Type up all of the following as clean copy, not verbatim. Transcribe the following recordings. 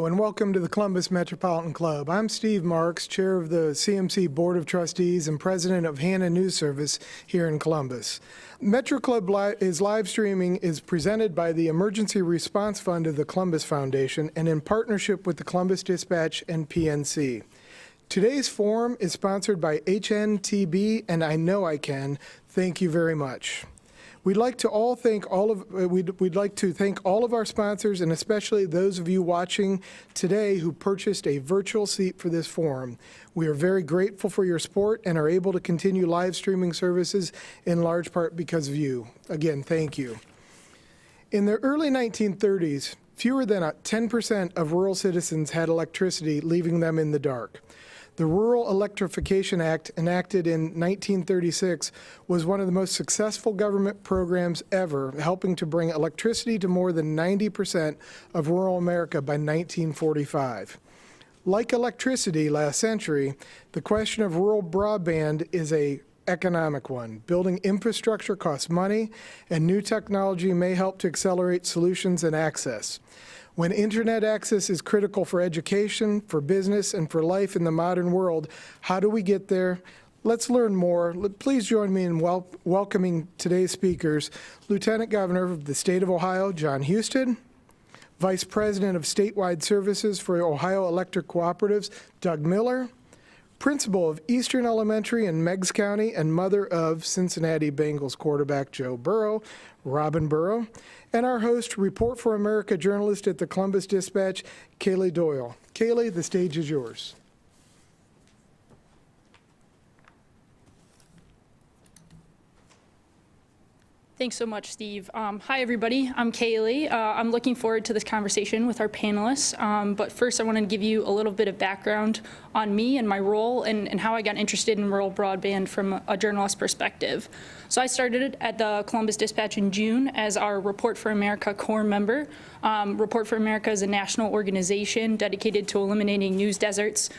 and welcome to the Columbus Metropolitan Club. I'm Steve Marks, chair of the CMC Board of Trustees and president of Hannah News Service here in Columbus. Metro Club live streaming is presented by the Emergency Response Fund of the Columbus Foundation and in partnership with the Columbus Dispatch and PNC. Today's forum is sponsored by HNTB and I Know I Can. Thank you very much. We'd like to thank all of our sponsors and especially those of you watching today who purchased a virtual seat for this forum. We are very grateful for your support and are able to continue live streaming services in large part because of you. Again, thank you. In the early 1930s, fewer than 10% of rural citizens had electricity, leaving them in the dark. The Rural Electrification Act, enacted in 1936, was one of the most successful government programs ever, helping to bring electricity to more than 90% of rural America by 1945. Like electricity last century, the question of rural broadband is an economic one. Building infrastructure costs money, and new technology may help to accelerate solutions and access. When internet access is critical for education, for business, and for life in the modern world, how do we get there? Let's learn more. Please join me in welcoming today's speakers, Lieutenant Governor of the State of Ohio, John Husted, Vice President of Statewide Services for Ohio Electric Cooperatives, Doug Miller, Principal of Eastern Elementary in Meigs County and mother of Cincinnati Bengals quarterback Joe Burrow, Robin Burrow, and our host, Report for America journalist at the Columbus Dispatch, Ceili Doyle. Kaley, the stage is yours. Thanks so much, Steve. Hi, everybody. I'm Kaley. I'm looking forward to this conversation with our panelists. But first, I want to give you a little bit of background on me and my role and how I got interested in rural broadband from a journalist perspective. So I started at the Columbus Dispatch in June as our Report for America core member. Report for America is a national organization dedicated to eliminating news deserts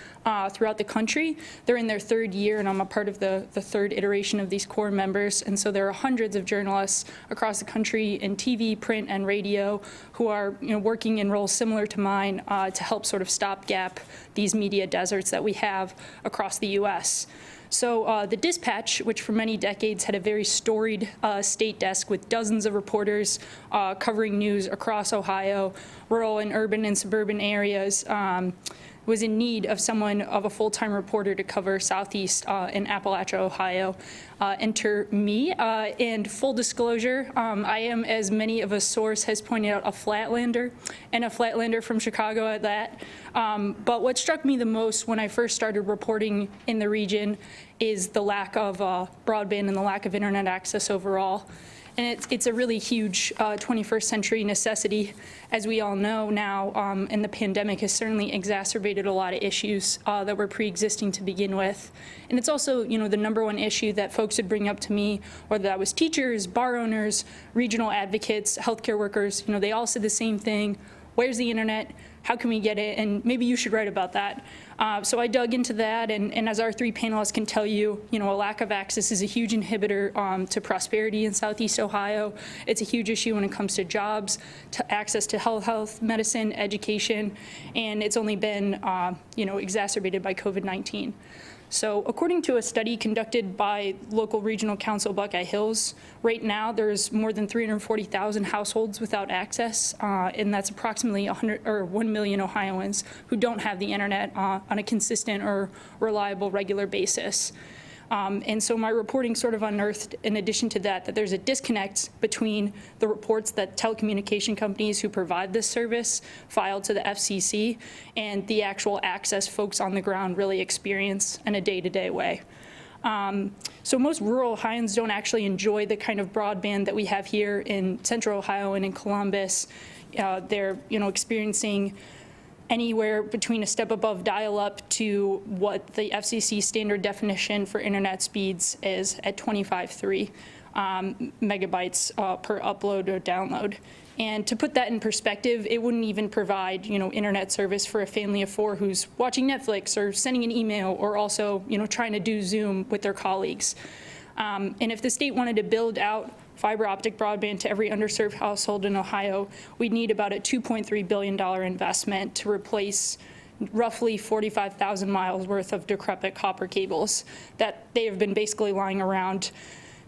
throughout the country. They're in their third year, and I'm a part of the third iteration of these core members. And so there are hundreds of journalists across the country in TV, print, and radio who are working in roles similar to mine to help sort of stopgap these media deserts that we have across the U.S. So the Dispatch, which for many decades had a very storied state desk with dozens of reporters covering news across Ohio, rural and urban and suburban areas, was in need of a full-time reporter to cover Southeast and Appalachia, Ohio. Enter me. And full disclosure, I am, as many of a source has pointed out, a Flatlander, and a Flatlander from Chicago at that. But what struck me the most when I first started reporting in the region is the lack of broadband and the lack of internet access overall. And it's a really huge 21st century necessity, as we all know now, and the pandemic has certainly exacerbated a lot of issues that were pre-existing to begin with. And it's also, the number one issue that folks would bring up to me, whether that was teachers, bar owners, regional advocates, healthcare workers, they all said the same thing. Where's the internet? How can we get it? And maybe you should write about that. So I dug into that, and as our three panelists can tell you, a lack of access is a huge inhibitor to prosperity in Southeast Ohio. It's a huge issue when it comes to jobs, to access to health, medicine, education, and it's only been, exacerbated by COVID-19. So according to a study conducted by local regional council Buckeye Hills, right now there's more than 340,000 households without access, and that's approximately 1 million Ohioans who don't have the internet on a consistent or reliable regular basis. And so my reporting sort of unearthed, in addition to that there's a disconnect between the reports that telecommunication companies who provide this service file to the FCC and the actual access folks on the ground really experience in a day-to-day way. So most rural Ohioans don't actually enjoy the kind of broadband that we have here in Central Ohio and in Columbus. They're experiencing anywhere between a step above dial-up to what the FCC standard definition for internet speeds is at 25.3 megabytes per upload or download. And to put that in perspective, it wouldn't even provide, internet service for a family of four who's watching Netflix or sending an email or also, trying to do Zoom with their colleagues. And if the state wanted to build out fiber optic broadband to every underserved household in Ohio, we'd need about a $2.3 billion investment to replace roughly 45,000 miles worth of decrepit copper cables that they have been basically lying around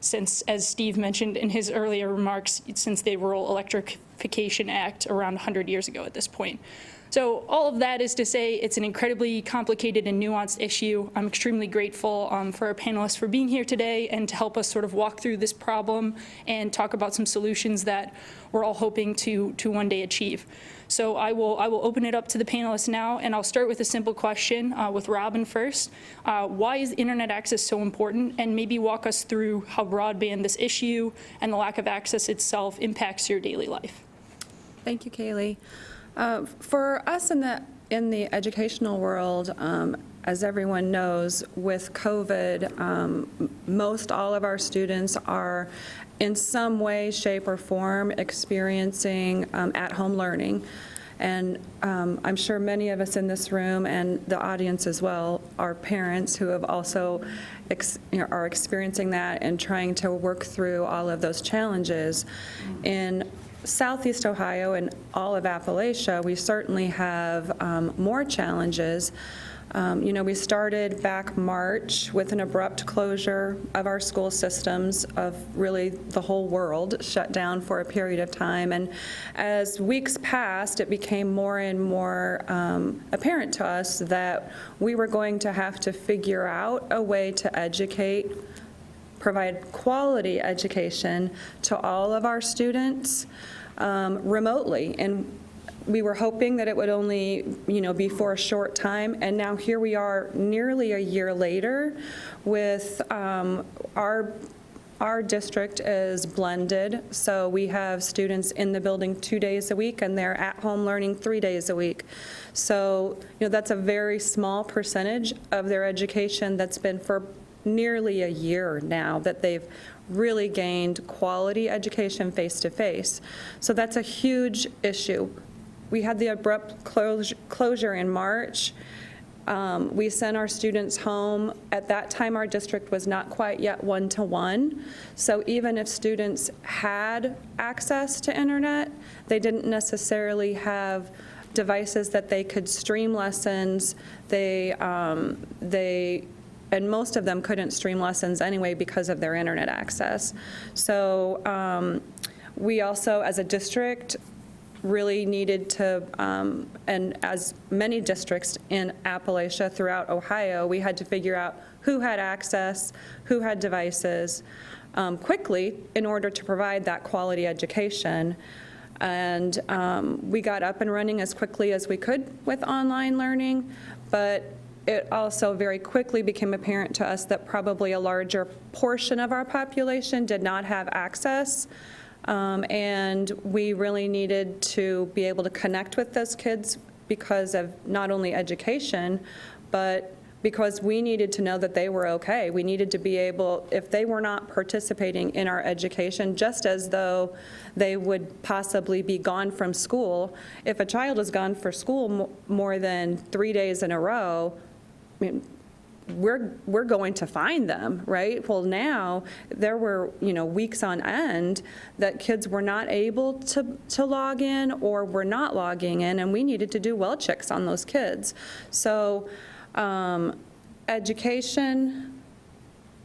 since, as Steve mentioned in his earlier remarks, since the Rural Electrification Act around 100 years ago at this point. So all of that is to say it's an incredibly complicated and nuanced issue. I'm extremely grateful for our panelists for being here today and to help us sort of walk through this problem and talk about some solutions that we're all hoping to one day achieve. So I will open it up to the panelists now, and I'll start with a simple question with Robin first. Why is internet access so important? And maybe walk us through how broadband, this issue, and the lack of access itself impacts your daily life. Thank you, Kaley. For us in the educational world, as everyone knows, with COVID, most all of our students are in some way, shape, or form experiencing at-home learning. And I'm sure many of us in this room and the audience as well are parents who have also are experiencing that and trying to work through all of those challenges. In Southeast Ohio and all of Appalachia, we certainly have more challenges. We started back March with an abrupt closure of our school systems, of really the whole world shut down for a period of time. And as weeks passed, it became more and more apparent to us that we were going to have to figure out a way to provide quality education to all of our students remotely. And we were hoping that it would only, be for a short time, and now here we are nearly a year later with our district is blended, so we have students in the building 2 days a week, and they're at home learning 3 days a week. So, that's a very small percentage of their education that's been for nearly a year now that they've really gained quality education face-to-face. So that's a huge issue. We had the abrupt closure in March. We sent our students home. At that time, our district was not quite yet one-to-one. So even if students had access to internet, they didn't necessarily have devices that they could stream lessons. And most of them couldn't stream lessons anyway because of their internet access. So we also, as a district, really needed to, and as many districts in Appalachia throughout Ohio, we had to figure out who had access, who had devices quickly in order to provide that quality education. And we got up and running as quickly as we could with online learning, but it also very quickly became apparent to us that probably a larger portion of our population did not have access. And we really needed to be able to connect with those kids because of not only education, but because we needed to know that they were okay. We needed to be able, if they were not participating in our education, just as though they would possibly be gone from school, if a child is gone for school more than 3 days in a row, I mean, we're going to find them, right? Well, now there were, weeks on end that kids were not able to log in or were not logging in, and we needed to do well checks on those kids. So education,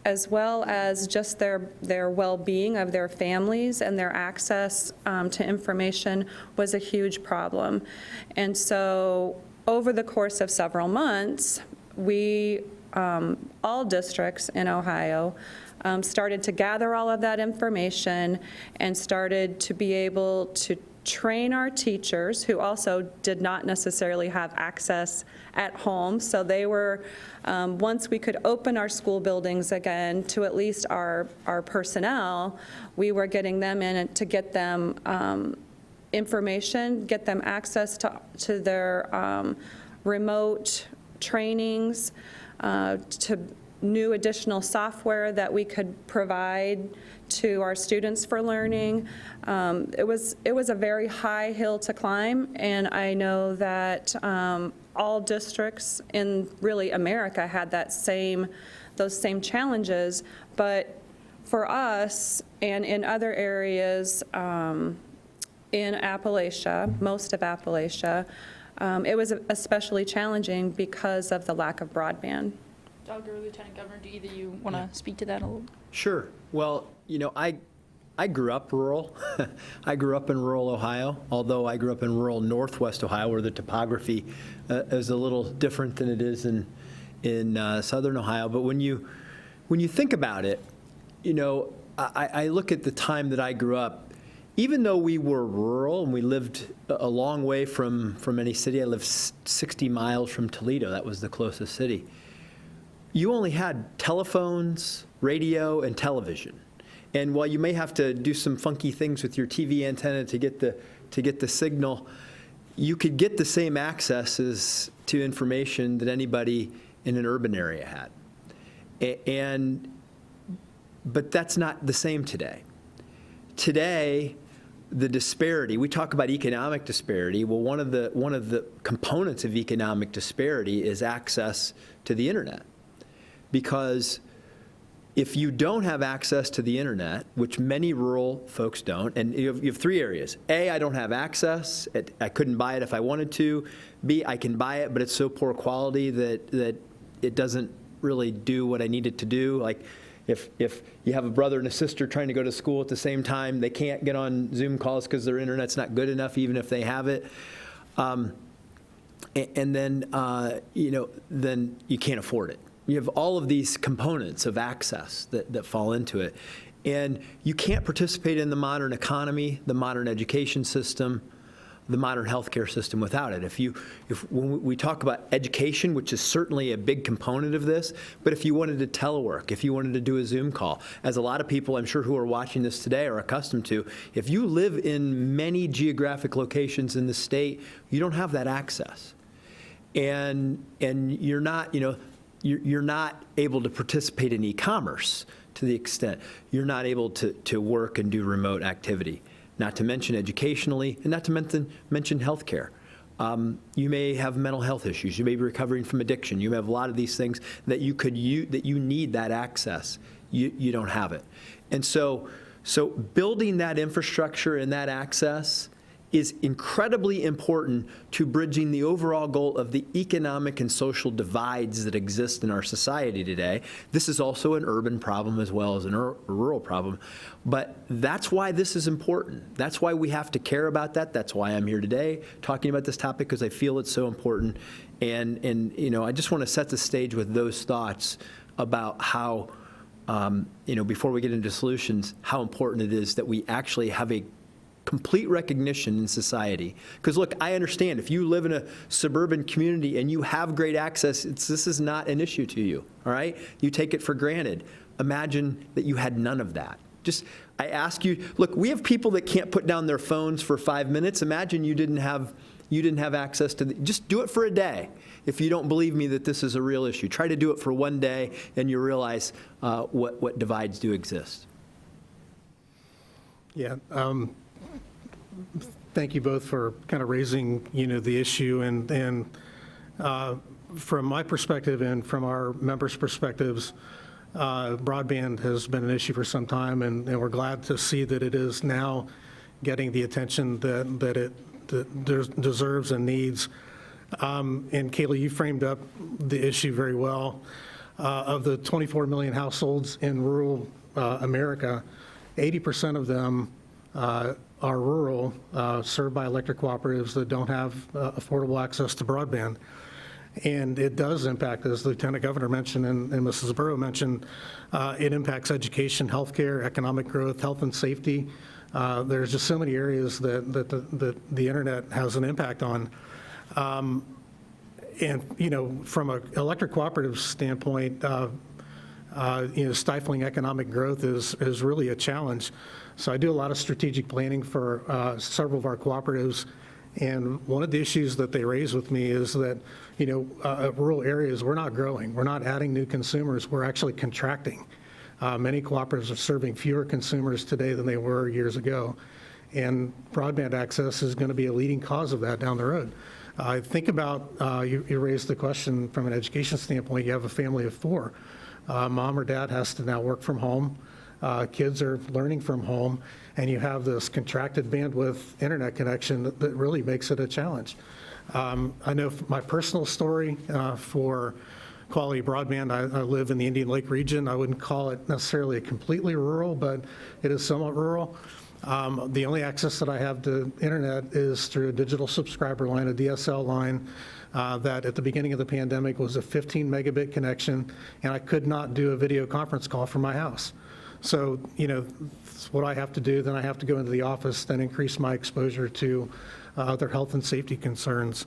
as well as just their well-being of their families and their access to information was a huge problem. And so over the course of several months, we all districts in Ohio started to gather all of that information and started to be able to train our teachers, who also did not necessarily have access at home. So they were, once we could open our school buildings again to at least our personnel, we were getting them in to get them information, get them access to their remote trainings, to new additional software that we could provide to our students for learning. It was a very high hill to climb, and I know that all districts in really America had those same challenges, but For us, and in other areas in Appalachia, most of Appalachia, it was especially challenging because of the lack of broadband. Doug or Lieutenant Governor, do either of you want to speak to that a little? Sure. Well, I grew up rural. I grew up in rural Ohio, although I grew up in rural northwest Ohio, where the topography is a little different than it is in southern Ohio. But when you think about it, I look at the time that I grew up. Even though we were rural and we lived a long way from any city, I lived 60 miles from Toledo. That was the closest city. You only had telephones, radio, and television. And while you may have to do some funky things with your TV antenna to get the signal, you could get the same access to information that anybody in an urban area had. But that's not the same today. Today, the disparity, we talk about economic disparity. Well, one of the components of economic disparity is access to the internet. Because if you don't have access to the internet, which many rural folks don't, and you have three areas. A, I don't have access. I couldn't buy it if I wanted to. B, I can buy it, but it's so poor quality that it doesn't really do what I need it to do. Like if you have a brother and a sister trying to go to school at the same time, they can't get on Zoom calls because their internet's not good enough, even if they have it. And then, then you can't afford it. You have all of these components of access that fall into it. And you can't participate in the modern economy, the modern education system, the modern healthcare system without it. When we talk about education, which is certainly a big component of this, but if you wanted to telework, if you wanted to do a Zoom call, as a lot of people I'm sure who are watching this today are accustomed to, if you live in many geographic locations in the state, you don't have that access. And you're not, you're not able to participate in e-commerce to the extent. You're not able to work and do remote activity, not to mention educationally, and not to mention healthcare. You may have mental health issues. You may be recovering from addiction. You have a lot of these things that you need that access. You don't have it. And so building that infrastructure and that access is incredibly important to bridging the overall goal of the economic and social divides that exist in our society today. This is also an urban problem as well as a rural problem. But that's why this is important. That's why we have to care about that. That's why I'm here today talking about this topic, because I feel it's so important. And I just want to set the stage with those thoughts about how, before we get into solutions, how important it is that we actually have a complete recognition in society. Because look, I understand if you live in a suburban community and you have great access, this is not an issue to you, all right? You take it for granted. Imagine that you had none of that. I ask you, look, we have people that can't put down their phones for 5 minutes. Imagine you didn't have access to just do it for a day. If you don't believe me that this is a real issue, try to do it for one day and you realize what divides do exist. Yeah. Thank you both for kind of raising, the issue. And from my perspective and from our members' perspectives, broadband has been an issue for some time, and we're glad to see that it is now getting the attention that it deserves and needs. And Kaley, you framed up the issue very well. Of the 24 million households in rural America, 80% of them are rural, served by electric cooperatives that don't have affordable access to broadband. And it does impact, as Lieutenant Governor mentioned and Mrs. Burrow mentioned, it impacts education, healthcare, economic growth, health and safety. There's just so many areas that the internet has an impact on. And, from an electric cooperative standpoint, stifling economic growth is really a challenge. So I do a lot of strategic planning for several of our cooperatives, and one of the issues that they raise with me is that, rural areas, we're not growing. We're not adding new consumers. We're actually contracting. Many cooperatives are serving fewer consumers today than they were years ago, and broadband access is going to be a leading cause of that down the road. Think about, you raised the question from an education standpoint. You have a family of 4. Mom or dad has to now work from home. Kids are learning from home, and you have this contracted bandwidth internet connection that really makes it a challenge. I know my personal story for quality broadband, I live in the Indian Lake region. I wouldn't call it necessarily completely rural, but it is somewhat rural. The only access that I have to internet is through a digital subscriber line, a DSL line, that at the beginning of the pandemic was a 15 megabit connection, and I could not do a video conference call from my house. So, that's what I have to do. Then I have to go into the office, then increase my exposure to other health and safety concerns.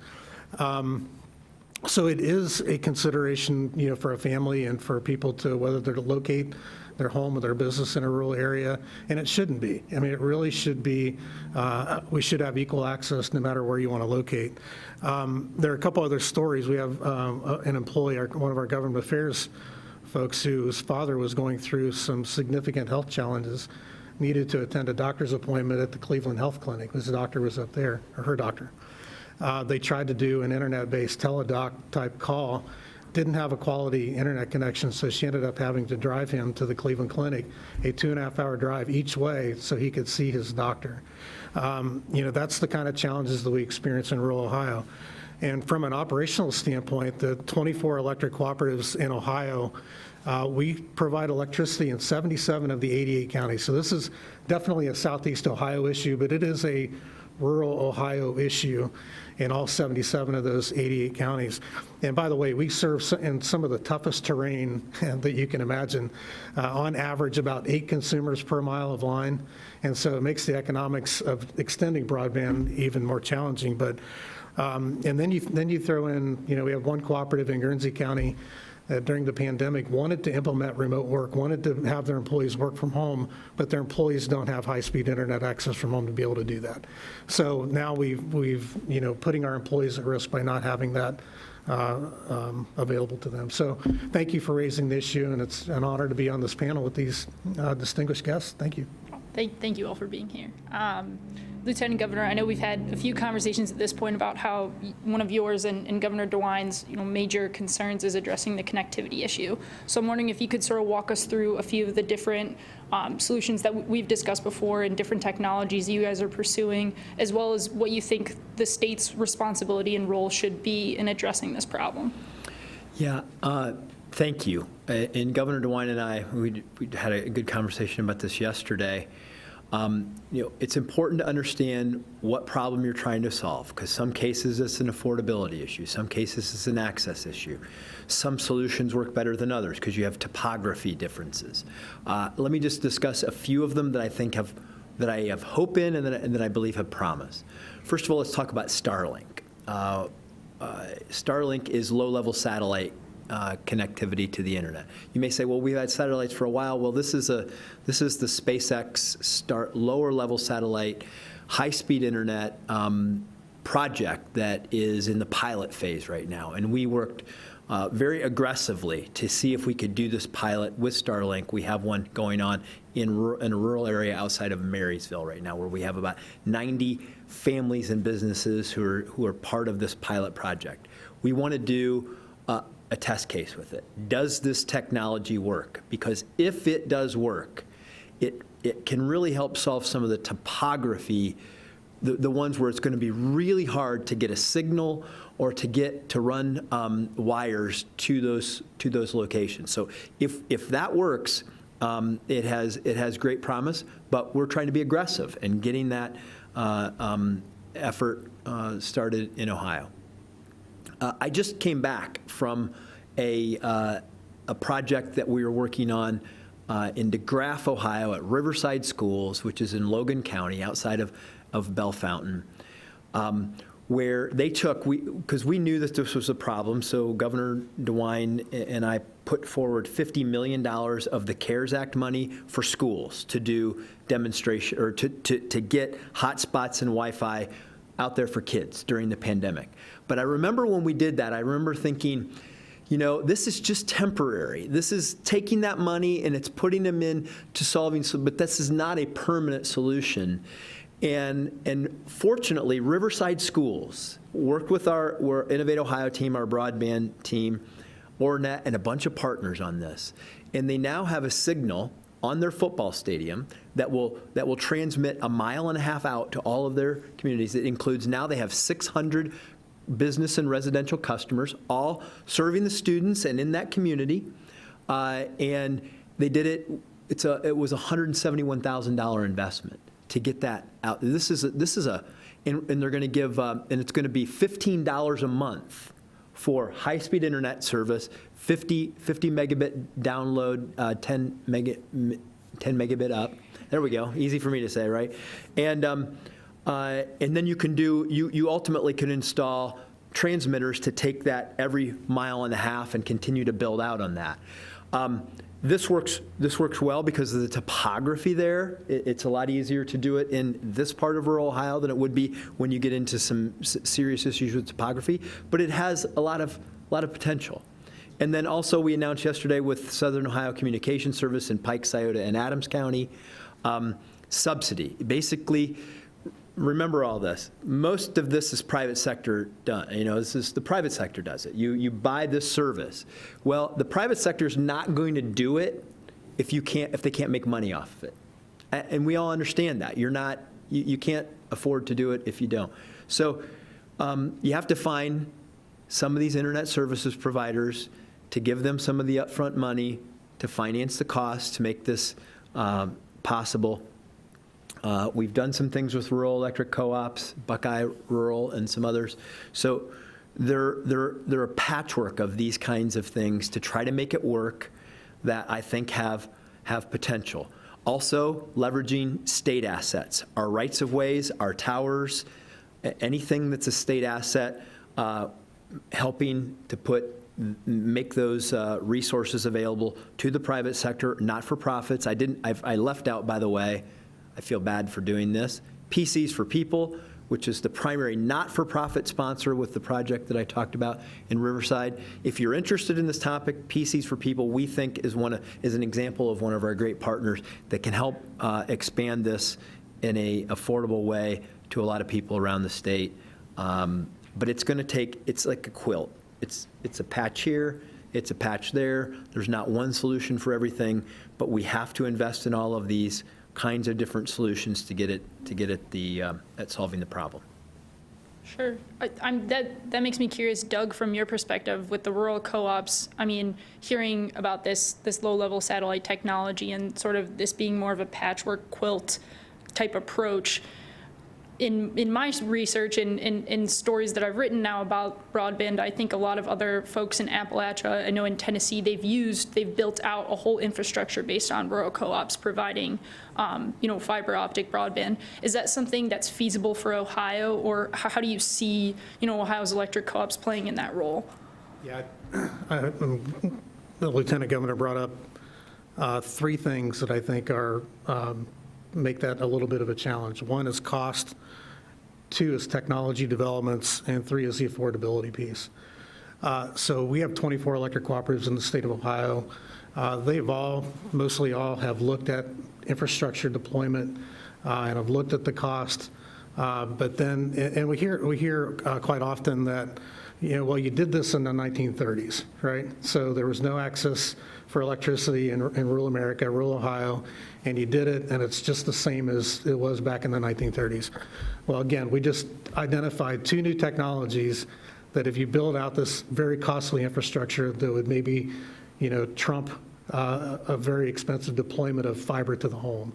So it is a consideration, for a family and for people to whether they're to locate their home or their business in a rural area, and it shouldn't be. I mean, it really should be, we should have equal access no matter where you want to locate. There are a couple other stories. We have an employee, one of our government affairs folks whose father was going through some significant health challenges, needed to attend a doctor's appointment at the Cleveland Health Clinic. His doctor was up there, or her doctor. They tried to do an internet-based teledoc type call, didn't have a quality internet connection, so she ended up having to drive him to the Cleveland Clinic, a 2.5-hour drive each way so he could see his doctor. That's the kind of challenges that we experience in rural Ohio. And from an operational standpoint, the 24 electric cooperatives in Ohio, we provide electricity in 77 of the 88 counties. So this is definitely a Southeast Ohio issue, but it is a rural Ohio issue in all 77 of those 88 counties. And by the way, we serve in some of the toughest terrain that you can imagine, on average about 8 consumers per mile of line. And so it makes the economics of extending broadband even more challenging. But and then you throw in, we have one cooperative in Guernsey County that during the pandemic wanted to implement remote work, wanted to have their employees work from home, but their employees don't have high-speed internet access from home to be able to do that. So now we've putting our employees at risk by not having that available to them. So thank you for raising the issue, and it's an honor to be on this panel with these distinguished guests. Thank you. Thank you all for being here. Lieutenant Governor, I know we've had a few conversations at this point about how one of yours and Governor DeWine's major concerns is addressing the connectivity issue. So I'm wondering if you could sort of walk us through a few of the different solutions that we've discussed before and different technologies you guys are pursuing, as well as what you think the state's responsibility and role should be in addressing this problem. Yeah, thank you. And Governor DeWine and I, we had a good conversation about this yesterday. It's important to understand what problem you're trying to solve, because some cases it's an affordability issue, some cases it's an access issue. Some solutions work better than others because you have topography differences. Let me just discuss a few of them that I think that I have hope in and that I believe have promise. First of all, let's talk about Starlink. Starlink is low-level satellite connectivity to the internet. You may say, well, we've had satellites for a while. Well, this is the SpaceX lower level satellite high-speed internet project that is in the pilot phase right now. And we worked very aggressively to see if we could do this pilot with Starlink. We have one going on in a rural area outside of Marysville right now, where we have about 90 families and businesses who are part of this pilot project. We want to do a test case with it. Does this technology work? Because if it does work, it can really help solve some of the topography, the ones where it's going to be really hard to get a signal or to run wires to those locations. So if that works, it has great promise. But we're trying to be aggressive in getting that effort started in Ohio. I just came back from a project that we were working on in DeGraff, Ohio, at Riverside Schools, which is in Logan County, outside of Bellefontaine, where they took, because we knew that this was a problem, so Governor DeWine and I put forward $50 million of the CARES Act money for schools to do demonstration, or to get hotspots and Wi-Fi out there for kids during the pandemic. But I remember when we did that, I remember thinking, this is just temporary. This is taking that money and it's putting them in to solving, but this is not a permanent solution. And fortunately, Riverside Schools worked with our Innovate Ohio team, our broadband team, Ornet, and a bunch of partners on this. And they now have a signal on their football stadium that will transmit a mile and a half out to all of their communities. It includes, now they have 600 business and residential customers, all serving the students and in that community. And they did it, it was a $171,000 investment to get that out. And they're going to give, and it's going to be $15 a month for high-speed internet service, 50 megabit download, 10 megabit up. There we go. Easy for me to say, right? And then you ultimately can install transmitters to take that every mile and a half and continue to build out on that. This works well because of the topography there. It's a lot easier to do it in this part of rural Ohio than it would be when you get into some serious issues with topography, but it has a lot of potential. And then also we announced yesterday with Southern Ohio Communication Service in Pike, Scioto, and Adams County, subsidy. Basically, remember all this. Most of this is private sector done. This is the private sector does it. You buy this service. Well, the private sector is not going to do it if they can't make money off of it. And we all understand that. You can't afford to do it if you don't. So you have to find some of these internet services providers to give them some of the upfront money to finance the cost to make this possible. We've done some things with rural electric co-ops, Buckeye Rural, and some others. So they're a patchwork of these kinds of things to try to make it work that I think have potential. Also, leveraging state assets, our rights-of-ways, our towers, anything that's a state asset, helping to make those resources available to the private sector, not-for-profits. I left out, by the way, I feel bad for doing this, PCs for People, which is the primary not-for-profit sponsor with the project that I talked about in Riverside. If you're interested in this topic, PCs for People, we think is an example of one of our great partners that can help expand this in a affordable way to a lot of people around the state. But it's going to take, it's like a quilt. It's a patch here, it's a patch there. There's not one solution for everything, but we have to invest in all of these kinds of different solutions to get at solving the problem. Sure. That makes me curious, Doug, from your perspective with the rural co-ops, hearing about this low-level satellite technology and sort of this being more of a patchwork quilt type approach. In my research and in stories that I've written now about broadband, I think a lot of other folks in Appalachia, I know in Tennessee, they've built out a whole infrastructure based on rural co-ops providing, fiber optic broadband. Is that something that's feasible for Ohio, or how do you see, Ohio's electric co-ops playing in that role? Yeah, the Lieutenant Governor brought up three things that I think make that a little bit of a challenge. One is cost, two is technology developments, and three is the affordability piece. So we have 24 electric cooperatives in the state of Ohio. Mostly all have looked at infrastructure deployment and have looked at the cost. But then, and we hear quite often that, you did this in the 1930s, right? So there was no access for electricity in rural America, rural Ohio, and you did it, and it's just the same as it was back in the 1930s. Well, again, we just identified two new technologies that if you build out this very costly infrastructure that would maybe, trump a very expensive deployment of fiber to the home.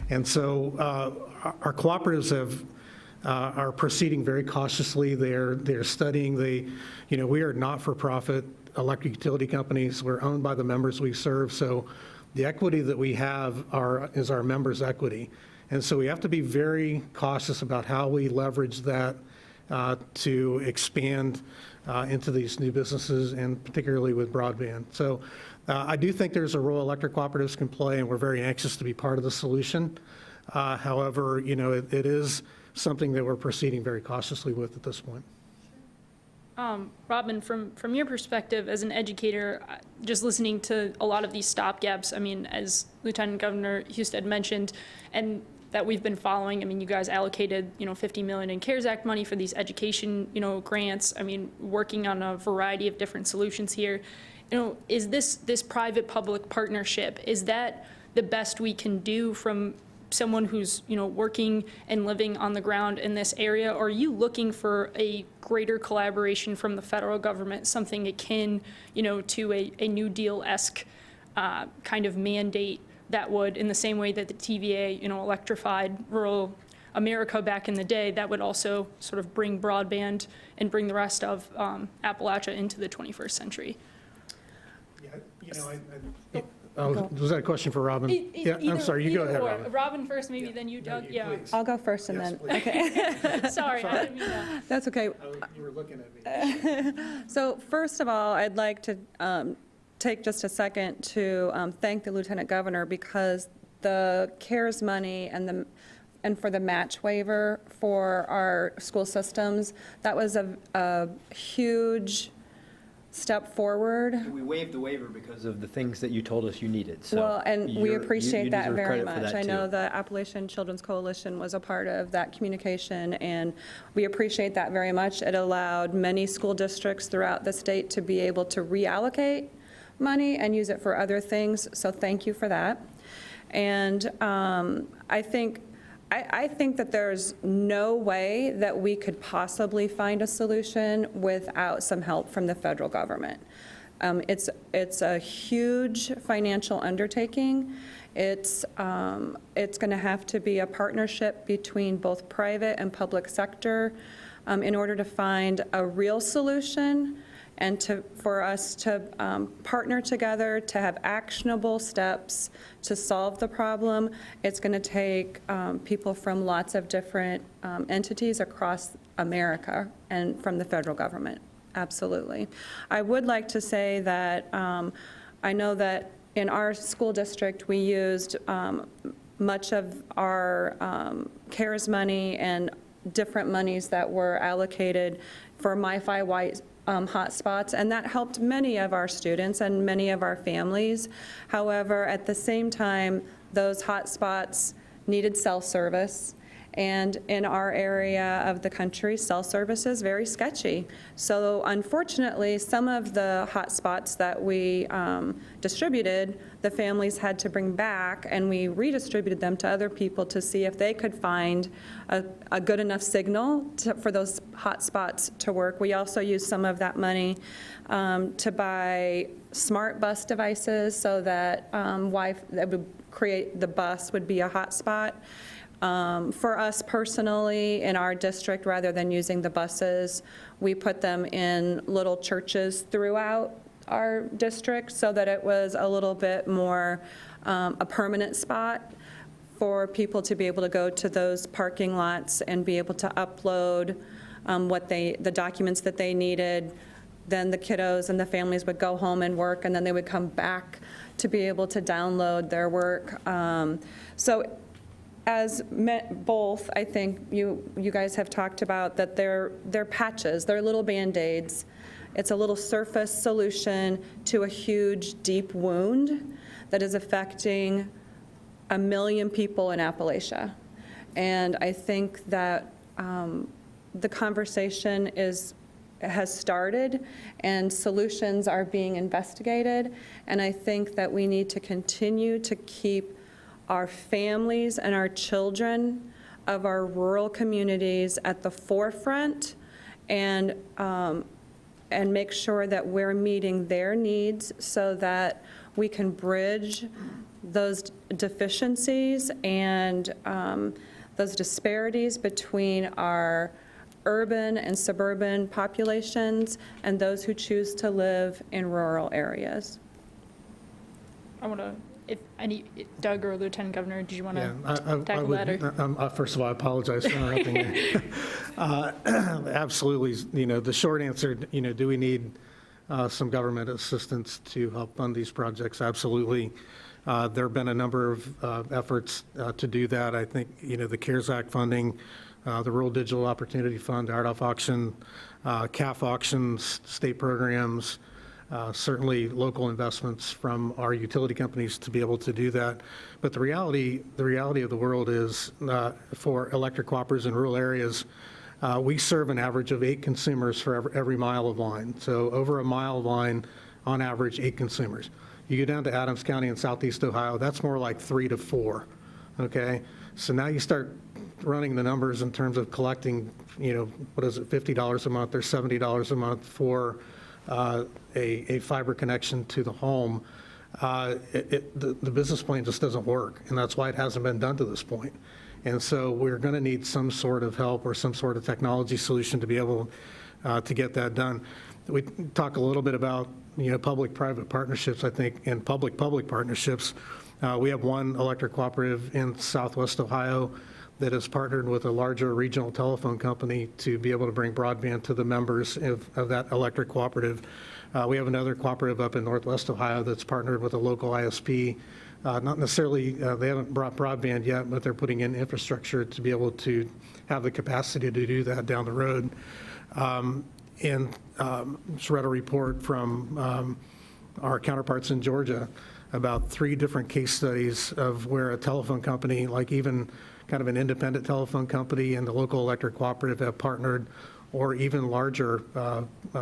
And so our cooperatives are proceeding very cautiously. They're studying. We are not-for-profit electric utility companies. We're owned by the members we serve. So the equity that we have is our members' equity. And so we have to be very cautious about how we leverage that to expand into these new businesses, and particularly with broadband. So I do think there's a role electric cooperatives can play, and we're very anxious to be part of the solution. However, it is something that we're proceeding very cautiously with at this point. Robin, from your perspective as an educator, just listening to a lot of these stopgaps, as Lieutenant Governor Husted mentioned, and that we've been following, you guys allocated, $50 million in CARES Act money for these education, grants, working on a variety of different solutions here. Is this private-public partnership, is that the best we can do from someone who's, working and living on the ground in this area? Or are you looking for a greater collaboration from the federal government, something akin, to a New Deal-esque kind of mandate that would, in the same way that the TVA, electrified rural America back in the day, that would also sort of bring broadband and bring the rest of Appalachia into the 21st century? Was that a question for Robin? Yeah, I'm sorry, you go ahead, Robin. Robin first, maybe, then you, Doug, yeah. I'll go first and then, okay. Sorry, I didn't mean that. That's okay. You were looking at me. So first of all, I'd like to take just a second to thank the Lieutenant Governor, because the CARES money and for the match waiver for our school systems, that was a huge step forward. We waived the waiver because of the things that you told us you needed, so. Well, and we you appreciate that deserve very credit for much. that, I know too. the Appalachian Children's Coalition was a part of that communication, and we appreciate that very much. It allowed many school districts throughout the state to be able to reallocate money and use it for other things, so thank you for that. And I think that there's no way that we could possibly find a solution without some help from the federal government. It's a huge financial undertaking. It's going to have to be a partnership between both private and public sector in order to find a real solution, and for us to partner together to have actionable steps to solve the problem. It's going to take people from lots of different entities across America and from the federal government, absolutely. I would like to say that I know that in our school district, we used much of our CARES money and different monies that were allocated for MiFi White hotspots, and that helped many of our students and many of our families. However, at the same time, those hotspots needed cell service, and in our area of the country, cell service is very sketchy. So unfortunately, some of the hotspots that we distributed, the families had to bring back, and we redistributed them to other people to see if they could find a good enough signal for those hotspots to work. We also used some of that money to buy smart bus devices so that that would create the bus would be a hotspot. For us personally, in our district, rather than using the buses, we put them in little churches throughout our district so that it was a little bit more a permanent spot for people to be able to go to those parking lots and be able to upload the documents that they needed. Then the kiddos and the families would go home and work, and then they would come back to be able to download their work. So as both, I think you guys have talked about that they're patches, they're little Band-Aids. It's a little surface solution to a huge, deep wound that is affecting 1 million people in Appalachia. And I think that the conversation has started and solutions are being investigated. And I think that we need to continue to keep our families and our children of our rural communities at the forefront, and make sure that we're meeting their needs so that we can bridge those deficiencies and those disparities between our urban and suburban populations and those who choose to live in rural areas. I want to, Doug or Lieutenant Governor, did you want to I tackle would, that? Or? First of all, I apologize for interrupting you. Absolutely, the short answer, do we need some government assistance to help fund these projects? Absolutely. There have been a number of efforts to do that. I think, the CARES Act funding, the Rural Digital Opportunity Fund, RDOF auction, CAF auctions, state programs, certainly local investments from our utility companies to be able to do that. But the reality of the world is for electric cooperatives in rural areas, we serve an average of 8 consumers for every mile of line. So over a mile of line, on average, 8 consumers. You go down to Adams County in southeast Ohio, that's more like 3 to 4, okay? So now you start running the numbers in terms of collecting, what is it, $50 a month or $70 a month for a fiber connection to the home. The business plan just doesn't work, and that's why it hasn't been done to this point. And so we're going to need some sort of help or some sort of technology solution to be able to get that done. We talk a little bit about, public-private partnerships, I think, and public-public partnerships. We have one electric cooperative in Southwest Ohio that has partnered with a larger regional telephone company to be able to bring broadband to the members of that electric cooperative. We have another cooperative up in Northwest Ohio that's partnered with a local ISP. Not necessarily, they haven't brought broadband yet, but they're putting in infrastructure to be able to have the capacity to do that down the road. Just read a report from our counterparts in Georgia about 3 different case studies of where a telephone company, like even kind of an independent telephone company and the local electric cooperative have partnered, or even larger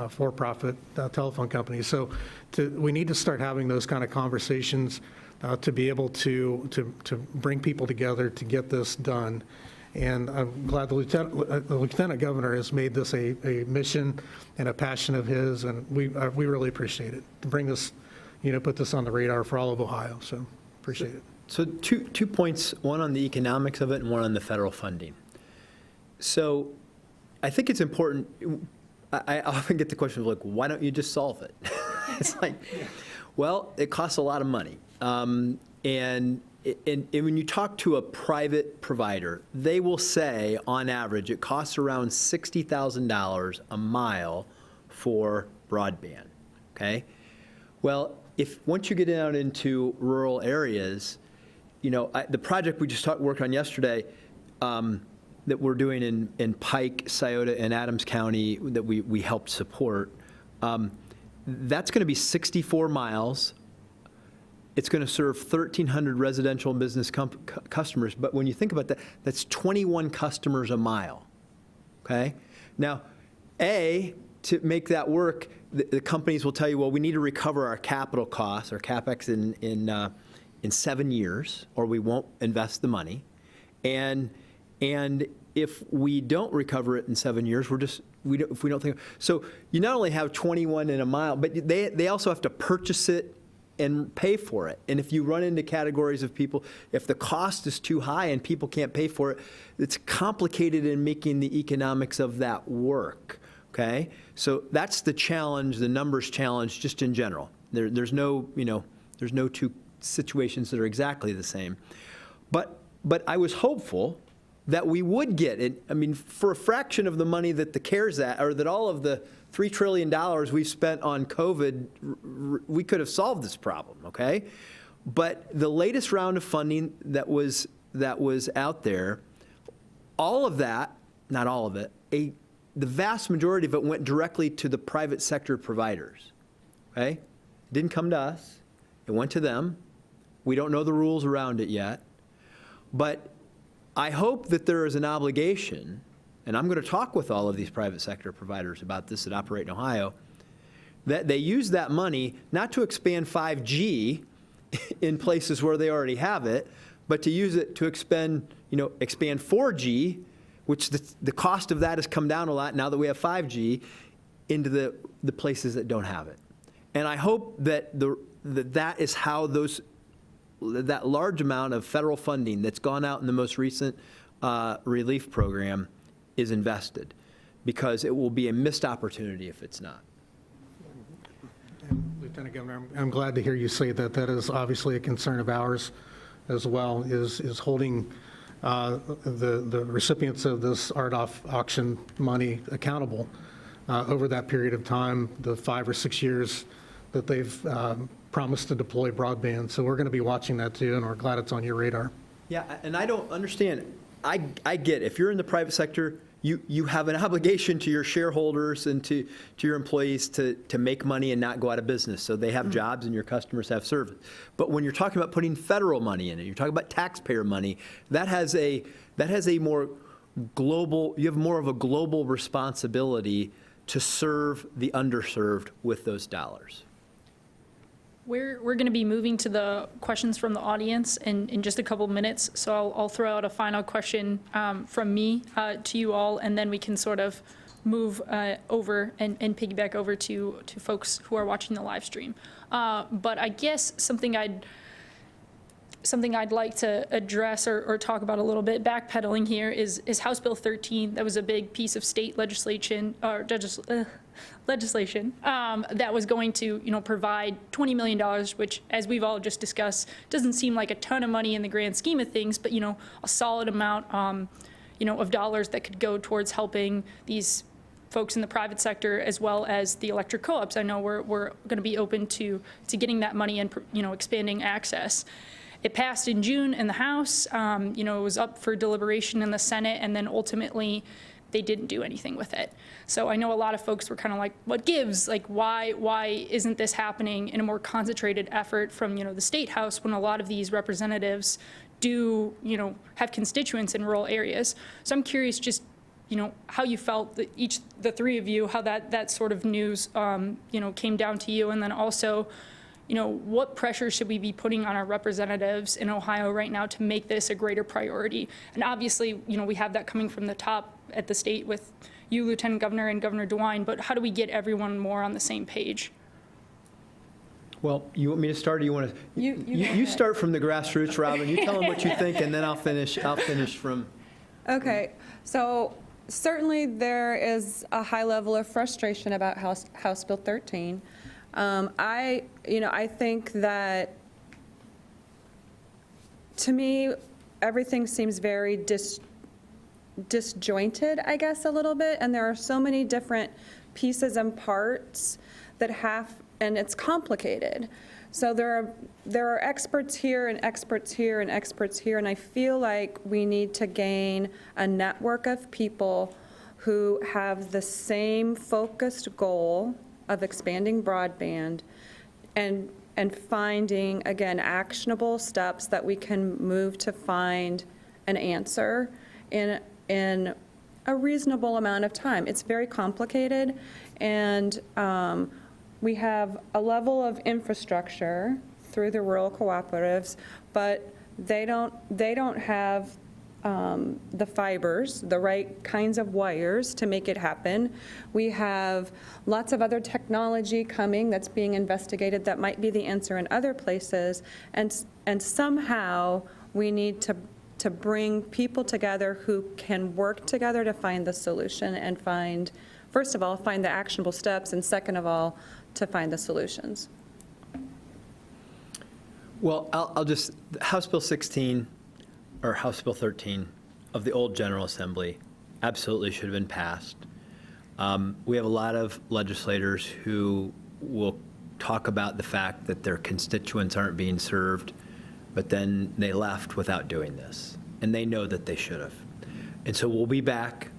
for-profit telephone companies. So we need to start having those kind of conversations to be able to bring people together to get this done. And I'm glad the Lieutenant Governor has made this a mission and a passion of his, and we really appreciate it, to bring this, put this on the radar for all of Ohio, so appreciate it. So two points, one on the economics of it and one on the federal funding. So I think it's important, I often get the question of like, why don't you just solve it? It's like, well, it costs a lot of money. And when you talk to a private provider, they will say, on average, it costs around $60,000 a mile for broadband, okay? Well, once you get out into rural areas, the project we just worked on yesterday that we're doing in Pike, Scioto, and Adams County that we helped support, that's going to be 64 miles. It's going to serve 1,300 residential and business customers. But when you think about that, that's 21 customers a mile, okay? Now, to make that work, the companies will tell you, well, we need to recover our capital costs, our CapEx in 7 years, or we won't invest the money. And if we don't recover it in 7 years, if we don't think, so you not only have 21 in a mile, but they also have to purchase it and pay for it. And if you run into categories of people, if the cost is too high and people can't pay for it, it's complicated in making the economics of that work, okay? So that's the challenge, the numbers challenge, just in general. There's no two situations that are exactly the same. But I was hopeful that we would get it. I mean, for a fraction of the money that the CARES Act, or that all of the $3 trillion we've spent on COVID, we could have solved this problem, okay? But the latest round of funding that was out there, all of that, not all of it, the vast majority of it went directly to the private sector providers, okay? It didn't come to us. It went to them. We don't know the rules around it yet. But I hope that there is an obligation, and I'm going to talk with all of these private sector providers about this that operate in Ohio, that they use that money not to expand 5G in places where they already have it, but to use it to expand 4G, which the cost of that has come down a lot now that we have 5G, into the places that don't have it. And I hope that that is how that large amount of federal funding that's gone out in the most recent relief program is invested, because it will be a missed opportunity if it's not. And Lieutenant Governor, I'm glad to hear you say that. That is obviously a concern of ours as well, is holding the recipients of this RDOF auction money accountable over that period of time, the 5 or 6 years that they've promised to deploy broadband. So we're going to be watching that too, and we're glad it's on your radar. Yeah, and I don't understand. I get it. If you're in the private sector, you have an obligation to your shareholders and to your employees to make money and not go out of business. So they have jobs and your customers have service. But when you're talking about putting federal money in it, you're talking about taxpayer money, that has a more global, you have more of a global responsibility to serve the underserved with those dollars. We're going to be moving to the questions from the audience in just a couple minutes, so I'll throw out a final question from me to you all, and then we can sort of move over and piggyback over to folks who are watching the live stream. But I guess something I'd like to address or talk about a little bit, backpedaling here, is House Bill 13. That was a big piece of state legislation that was going to, provide $20 million, which, as we've all just discussed, doesn't seem like a ton of money in the grand scheme of things, but, a solid amount, of dollars that could go towards helping these folks in the private sector as well as the electric co-ops. I know we're going to be open to getting that money and, expanding access. It passed in June in the House. It was up for deliberation in the Senate, and then ultimately they didn't do anything with it. So I know a lot of folks were kind of like, what gives? Like, why isn't this happening in a more concentrated effort from, the State House, when a lot of these representatives do, have constituents in rural areas? So I'm curious just, how you felt, the three of you, how that sort of news, came down to you, and then also, what pressure should we be putting on our representatives in Ohio right now to make this a greater priority? And obviously, we have that coming from the top at the state with you, Lieutenant Governor, and Governor DeWine, but how do we get everyone more on the same page? Well, you want me to start, or you want to? You start from the grassroots, Robin. You tell them what you think, and then I'll finish from. Okay, so certainly there is a high level of frustration about House Bill 13. I think that, to me, everything seems very disjointed, I guess, a little bit, and there are so many different pieces and parts that and it's complicated. So there are experts here and experts here and experts here, and I feel like we need to gain a network of people who have the same focused goal of expanding broadband and finding, again, actionable steps that we can move to find an answer in a reasonable amount of time. It's very complicated, and we have a level of infrastructure through the rural cooperatives, but they don't have the fibers, the right kinds of wires to make it happen. We have lots of other technology coming that's being investigated that might be the answer in other places, and somehow we need to bring people together who can work together to find the solution and first of all, find the actionable steps, and second of all, to find the solutions. Well, I'll just, House Bill 16, or House Bill 13 of the old General Assembly absolutely should have been passed. We have a lot of legislators who will talk about the fact that their constituents aren't being served, but then they left without doing this, and they know that they should have. And so we'll be back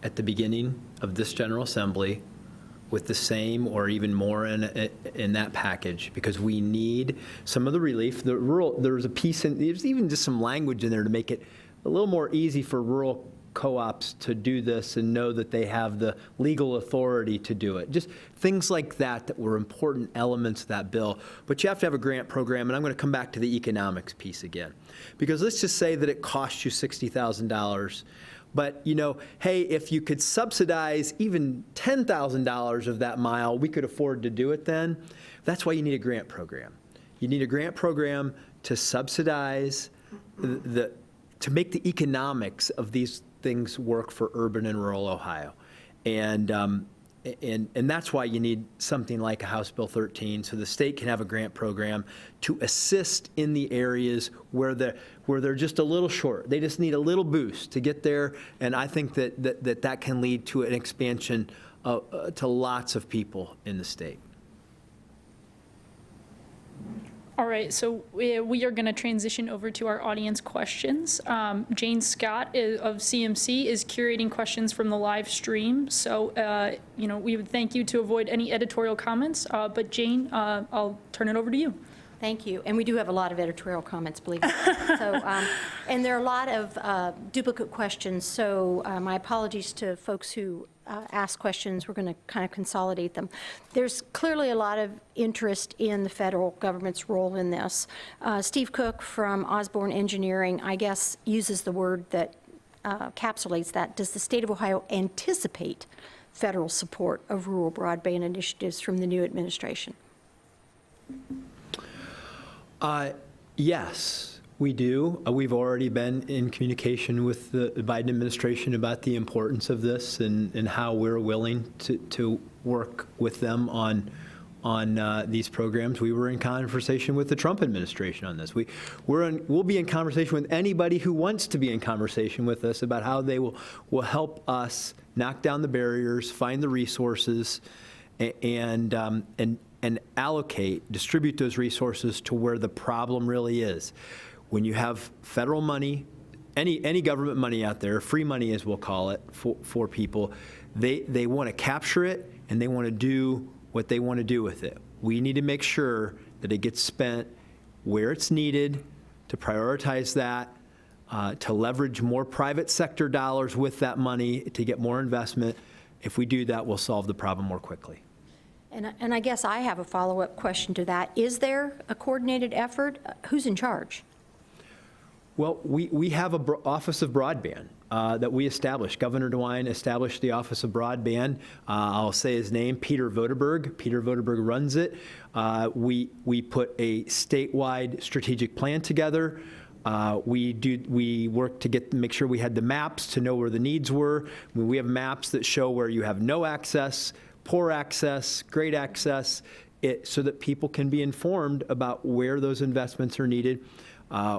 at the beginning of this General Assembly with the same or even more in that package, because we need some of the relief. There's a piece there's even just some language in there to make it a little more easy for rural co-ops to do this and know that they have the legal authority to do it. Just things like that were important elements of that bill. But you have to have a grant program, and I'm going to come back to the economics piece again. Because let's just say that it costs you $60,000. But, hey, if you could subsidize even $10,000 of that mile, we could afford to do it then. That's why you need a grant program. You need a grant program to subsidize, to make the economics of these things work for urban and rural Ohio. And that's why you need something like a House Bill 13, so the state can have a grant program to assist in the areas where they're just a little short. They just need a little boost to get there, and I think that can lead to an expansion to lots of people in the state. All right, so we are going to transition over to our audience questions. Jane Scott of CMC is curating questions from the live stream. So, we would thank you to avoid any editorial comments. But Jane, I'll turn it over to you. Thank you. And we do have a lot of editorial comments, believe me. So, and there are a lot of duplicate questions, so my apologies to folks who ask questions. We're going to kind of consolidate them. There's clearly a lot of interest in the federal government's role in this. Steve Cook from Osborne Engineering, I guess, uses the word that encapsulates that. Does the state of Ohio anticipate federal support of rural broadband initiatives from the new administration? Yes, we do. We've already been in communication with the Biden administration about the importance of this and how we're willing to work with them on these programs. We were in conversation with the Trump administration on this. We'll be in conversation with anybody who wants to be in conversation with us about how they will help us knock down the barriers, find the resources, and distribute those resources to where the problem really is. When you have federal money, any government money out there, free money as we'll call it, for people, they want to capture it and they want to do what they want to do with it. We need to make sure that it gets spent where it's needed, to prioritize that, to leverage more private sector dollars with that money to get more investment. If we do that, we'll solve the problem more quickly. And I guess I have a follow-up question to that. Is there a coordinated effort? Who's in charge? Well, we have an Office of Broadband that we established. Governor DeWine established the Office of Broadband. I'll say his name, Peter Voderberg. Peter Voderberg runs it. We put a statewide strategic plan together. We work to make sure we had the maps to know where the needs were. We have maps that show where you have no access, poor access, great access, so that people can be informed about where those investments are needed.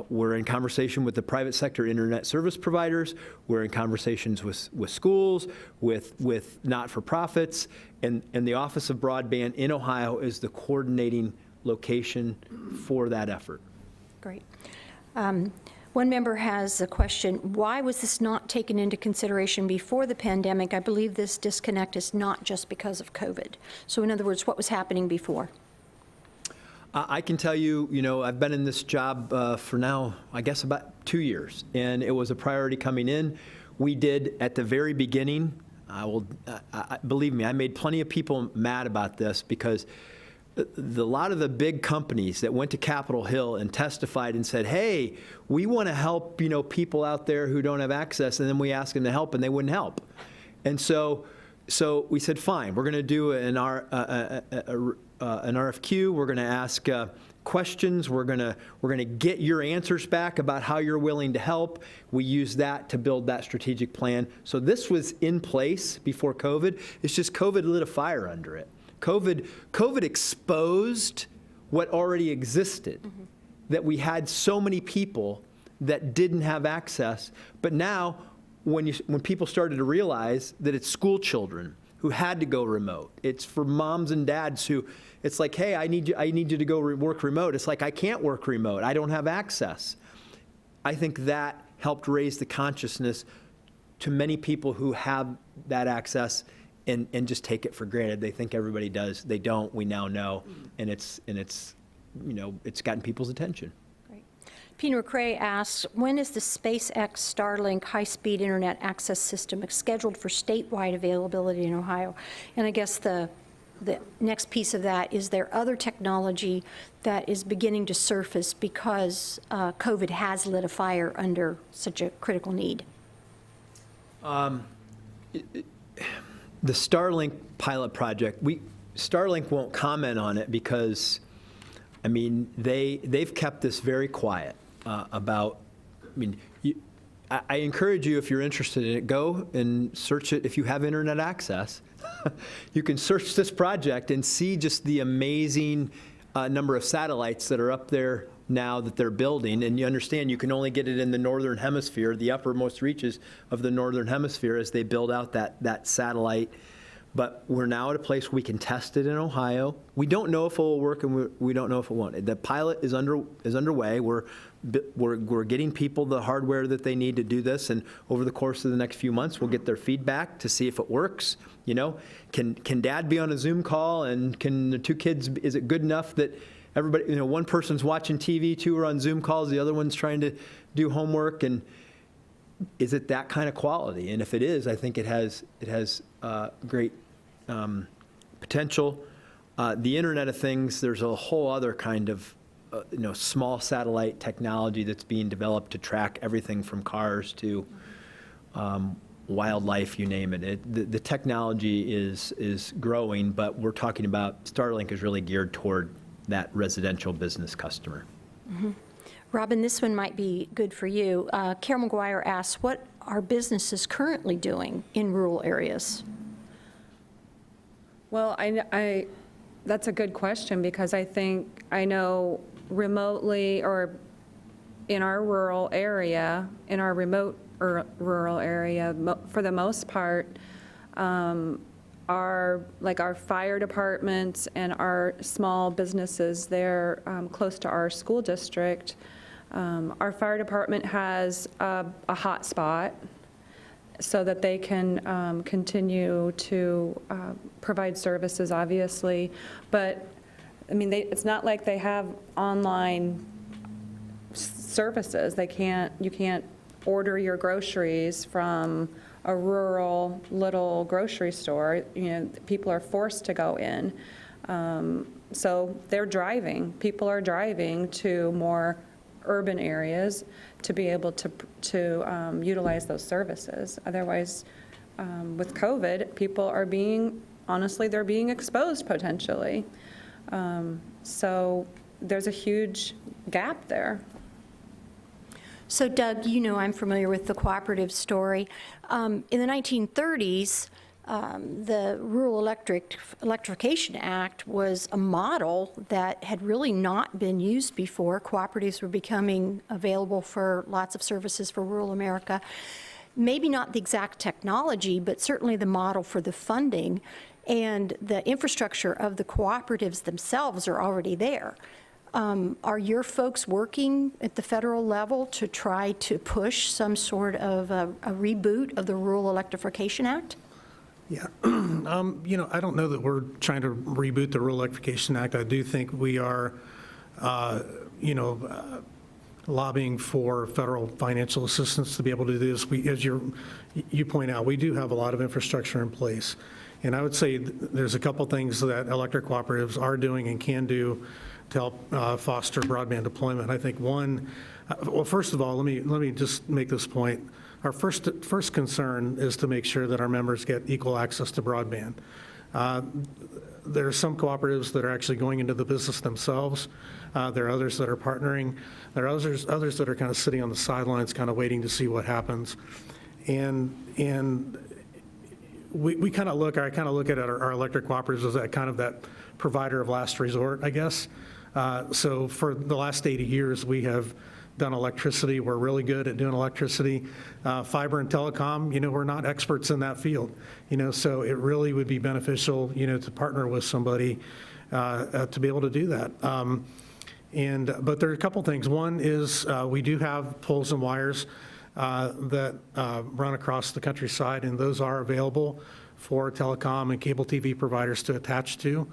We're in conversation with the private sector internet service providers. We're in conversations with schools, with not-for-profits, and the Office of Broadband in Ohio is the coordinating location for that effort. Great. One member has a question. Why was this not taken into consideration before the pandemic? I believe this disconnect is not just because of COVID. So in other words, what was happening before? I can tell you, I've been in this job for now, I guess, about 2 years, and it was a priority coming in. We did, at the very beginning, believe me, I made plenty of people mad about this because a lot of the big companies that went to Capitol Hill and testified and said, hey, we want to help, people out there who don't have access, and then we asked them to help, and they wouldn't help. And so we said, fine, we're going to do an RFQ. We're going to ask questions. We're going to get your answers back about how you're willing to help. We use that to build that strategic plan. So this was in place before COVID. It's just COVID lit a fire under it. COVID exposed what already existed, that we had so many people that didn't have access. But now, when people started to realize that it's school children who had to go remote, it's for moms and dads who, it's like, hey, I need you to go work remote. It's like, I can't work remote. I don't have access. I think that helped raise the consciousness to many people who have that access and just take it for granted. They think everybody does. They don't. We now know, and it's gotten people's attention. Great. Peter McCrae asks, when is the SpaceX Starlink high-speed internet access system scheduled for statewide availability in Ohio? And I guess the next piece of that, is there other technology that is beginning to surface because COVID has lit a fire under such a critical need? The Starlink pilot project, Starlink won't comment on it because, they've kept this very quiet about, I encourage you, if you're interested in it, go and search it if you have internet access. You can search this project and see just the amazing number of satellites that are up there now that they're building. And you understand you can only get it in the northern hemisphere, the uppermost reaches of the northern hemisphere as they build out that satellite. But we're now at a place where we can test it in Ohio. We don't know if it will work, and we don't know if it won't. The pilot is underway. We're getting people the hardware that they need to do this, and over the course of the next few months, we'll get their feedback to see if it works. Can dad be on a Zoom call, and can the two kids, is it good enough that everybody, you know, one person's watching TV, two are on Zoom calls, the other one's trying to do homework, and is it that kind of quality? And if it is, I think it has great potential. The Internet of Things, there's a whole other kind of small satellite technology that's being developed to track everything from cars to wildlife, you name it. The technology is growing, but we're talking about Starlink is really geared toward that residential business customer. Robin, this one might be good for you. Carol McGuire asks, what are businesses currently doing in rural areas? Well, that's a good question, because I know remotely or in our rural area, in our remote rural area, for the most part, our fire departments and our small businesses, they're close to our school district. Our fire department has a hotspot so that they can continue to provide services, obviously. But, I mean, it's not like they have online services. You can't order your groceries from a rural little grocery store. People are forced to go in. So they're driving. People are driving to more urban areas to be able to utilize those services. Otherwise, with COVID, people are they're being exposed potentially. So there's a huge gap there. So Doug, I'm familiar with the cooperative story. In the 1930s, the Rural Electrification Act was a model that had really not been used before. Cooperatives were becoming available for lots of services for rural America. Maybe not the exact technology, but certainly the model for the funding, and the infrastructure of the cooperatives themselves are already there. Are your folks working at the federal level to try to push some sort of a reboot of the Rural Electrification Act? Yeah, I don't know that we're trying to reboot the Rural Electrification Act. I do think we are, lobbying for federal financial assistance to be able to do this. As you point out, we do have a lot of infrastructure in place. And I would say there's a couple things that electric cooperatives are doing and can do to help foster broadband deployment. I think one, well, first of all, let me just make this point. Our first concern is to make sure that our members get equal access to broadband. There are some cooperatives that are actually going into the business themselves. There are others that are partnering. There are others that are kind of sitting on the sidelines, kind of waiting to see what happens. And I kind of look at our electric cooperatives as that kind of that provider of last resort, I guess. So for the last 80 years, we have done electricity. We're really good at doing electricity. Fiber and telecom, we're not experts in that field. So it really would be beneficial, to partner with somebody to be able to do that. But there are a couple things. One is we do have poles and wires that run across the countryside, and those are available for telecom and cable TV providers to attach to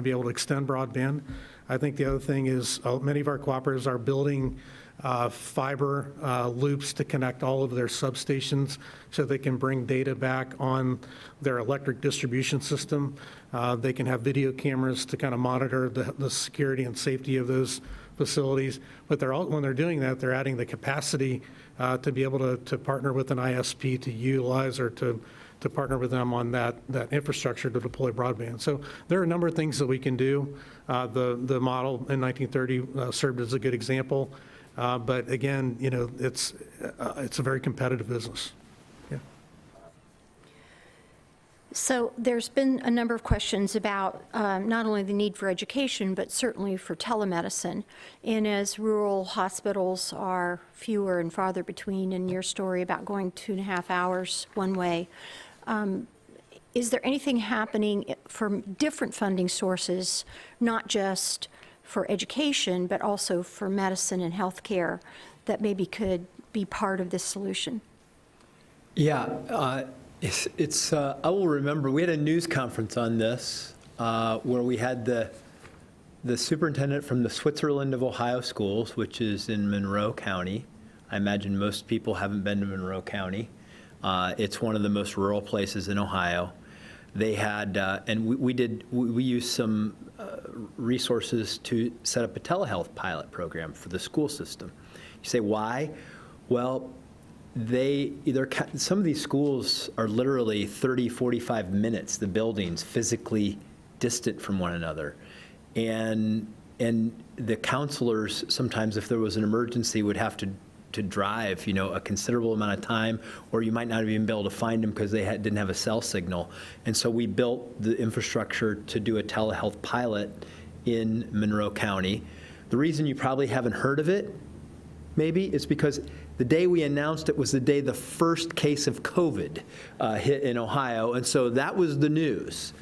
be able to extend broadband. I think the other thing is many of our cooperatives are building fiber loops to connect all of their substations so they can bring data back on their electric distribution system. They can have video cameras to kind of monitor the security and safety of those facilities. But when they're doing that, they're adding the capacity to be able to partner with an ISP to utilize or to partner with them on that infrastructure to deploy broadband. So there are a number of things that we can do. The model in 1930 served as a good example. But again, it's a very competitive business. Yeah. So there's been a number of questions about not only the need for education, but certainly for telemedicine. And as rural hospitals are fewer and farther between, in your story about going 2.5 hours one way, is there anything happening from different funding sources, not just for education, but also for medicine and healthcare, that maybe could be part of this solution? Yeah, I will remember, we had a news conference on this where we had the the superintendent from the Switzerland of Ohio schools, which is in Monroe County. I imagine most people haven't been to Monroe County. It's one of the most rural places in Ohio. They had, and we used some resources to set up a telehealth pilot program for the school system. You say, why? Well, some of these schools are literally 30, 45 minutes, the buildings physically distant from one another. And the counselors, sometimes if there was an emergency, would have to drive, a considerable amount of time, or you might not even be able to find them because they didn't have a cell signal. And so we built the infrastructure to do a telehealth pilot in Monroe County. The reason you probably haven't heard of it, maybe, is because the day we announced it was the day the first case of COVID hit in Ohio, and so that was the news.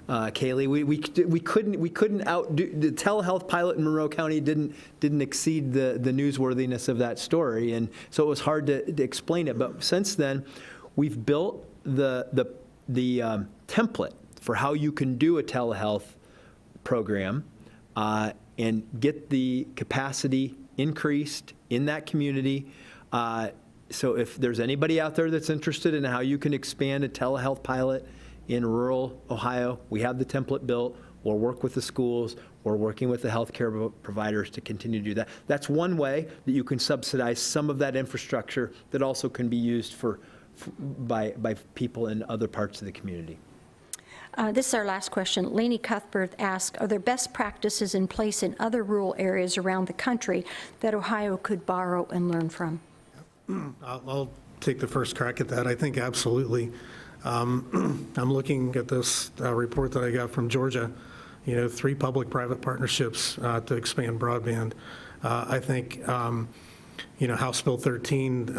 Kaley, we couldn't outdo the telehealth pilot in Monroe County. Didn't exceed the newsworthiness of that story, and so it was hard to explain it. But since then, we've built the template for how you can do a telehealth program and get the capacity increased in that community. So if there's anybody out there that's interested in how you can expand a telehealth pilot in rural Ohio, we have the template built. We'll work with the schools. We're working with the healthcare providers to continue to do that. That's one way that you can subsidize some of that infrastructure that also can be used by people in other parts of the community. This is our last question. Lainey Cuthbert asked, are there best practices in place in other rural areas around the country that Ohio could borrow and learn from? I'll take the first crack at that. I think absolutely. I'm looking at this report that I got from Georgia, 3 public-private partnerships to expand broadband. I think, House Bill 13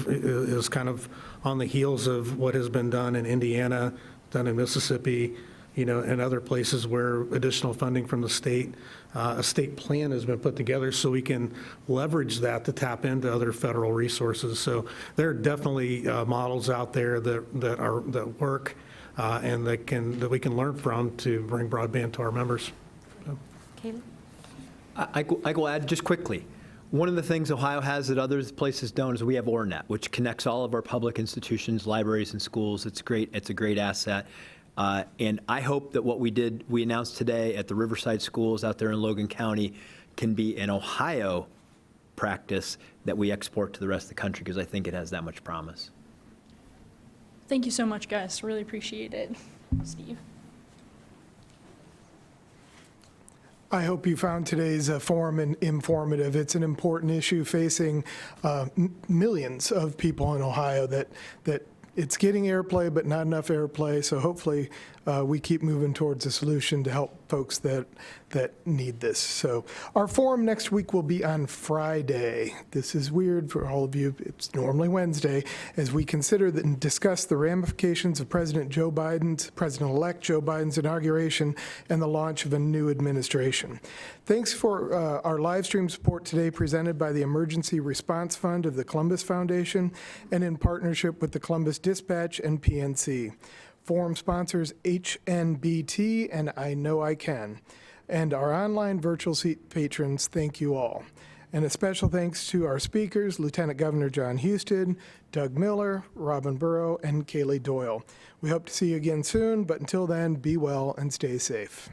is kind of on the heels of what has been done in Indiana, done in Mississippi, and other places where additional funding from the state, a state plan has been put together so we can leverage that to tap into other federal resources. So there are definitely models out there that work and that we can learn from to bring broadband to our members. Kaley? I will add just quickly. One of the things Ohio has that other places don't is we have ORNet, which connects all of our public institutions, libraries, and schools. It's great. It's a great asset. And I hope that what we announced today at the Riverside schools out there in Logan County can be an Ohio practice that we export to the rest of the country, because I think it has that much promise. Thank you so much, guys. Really appreciate it. Steve. I hope you found today's forum informative. It's an important issue facing millions of people in Ohio that it's getting airplay, but not enough airplay. So hopefully we keep moving towards a solution to help folks that need this. So our forum next week will be on Friday. This is weird for all of you. It's normally Wednesday, as we consider and discuss the ramifications of President-elect Joe Biden's inauguration and the launch of a new administration. Thanks for our live stream support today, presented by the Emergency Response Fund of the Columbus Foundation and in partnership with the Columbus Dispatch and PNC. Forum sponsors HNBT and I Know I Can. And our online virtual seat patrons, thank you all. And a special thanks to our speakers, Lieutenant Governor John Husted, Doug Miller, Robin Burrow, and Ceili Doyle. We hope to see you again soon, but until then, be well and stay safe.